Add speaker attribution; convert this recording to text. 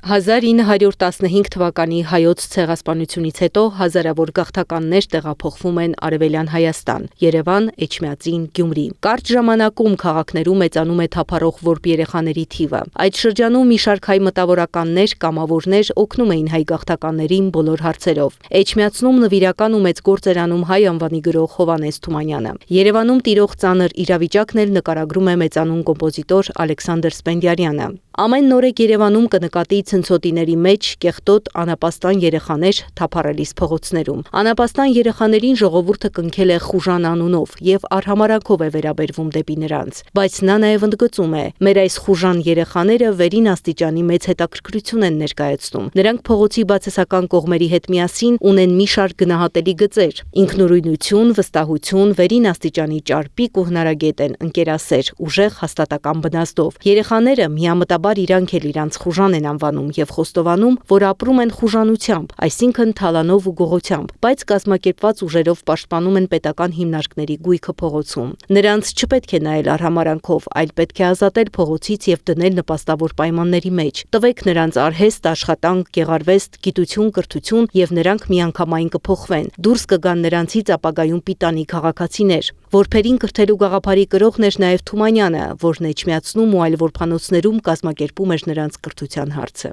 Speaker 1: 1915 թվականի հայոց ցեղասպանությունից հետո հազարավոր գաղթականներ տեղափոխվում են Արևելյան Հայաստան, Երևան, Էջմիածին, Գյումրի։ Կարճ ժամանակում քաղաքներում մեծանում է թափառող որբ երեխաների թիվը։ Այդ շրջանում մի շարք հայ մտավորականներ, կամավորներ օգնում էին հայ գաղթականներին բոլոր հարցերով։ Էջմիածնում նվիրական ու մեծ գործ էր անում հայ անվանի գրող Հովհաննես Թումանյանը։ Երևանում տիրող ծանր իրավիճակն էլ նկարագրում է մեծանուն կոմպոզիտոր Ալեքսանդր Սպենդիարյանը։ Ամեն նորեկ Երևանում կնկատի ցնցոտիների մեջ կեղտոտ անապաստան երեխաներ թափառելիս փողոցներում։ Անապաստան երեխաներին ժողովուրդը կնքել է Խուժան անունով եւ արհամարհանքով է վերաբերվում դեպի նրանց։ Բայց նա նաեւ ընդգծում է. մեր այս Խուժան երեխաները վերին աստիճանի մեծ հետաքրքրություն են ներկայացնում։ Նրանք փողոցի բացասական կողմերի հետ միասին ունեն մի շարք գնահատելի գծեր՝ ինքնուրույնություն, վստահություն, վերին աստիճանի ճարպիկ ու հնարագետ են, ընկերասեր, ուժեղ հաստատակամ բնազդով։ Երեխաները միամտաբար իրանք էլ իրանց Խուժան են անվանում եւ խոստովանում, որ ապրում են խուժանությամբ, այսինքն թալանով ու գողությամբ, բայց կազմակերպված ուժերով պաշտպանում են պետական հիմնարկների գույքը փողոցում։ Նրանց չպետք է նայել արհամարհանքով, այլ պետք է ազատել փողոցից եւ դնել նպաստավոր պայմանների մեջ։ Տվեք նրանց արհեստ, աշխատանք, գեղարվեստ, գիտություն, կրթություն եւ նրանք միանգամայն կփոխվեն։ Դուրս կգան նրանցից ապագայում պիտանի քաղաքացիներ։ Որբերին կրթելու գաղափարի կրողն էր նաեւ Թումանյանը, որն Էջմիածնում ու այլ որբանոցներում կազմակերպում էր նրանց կրթության հարցը։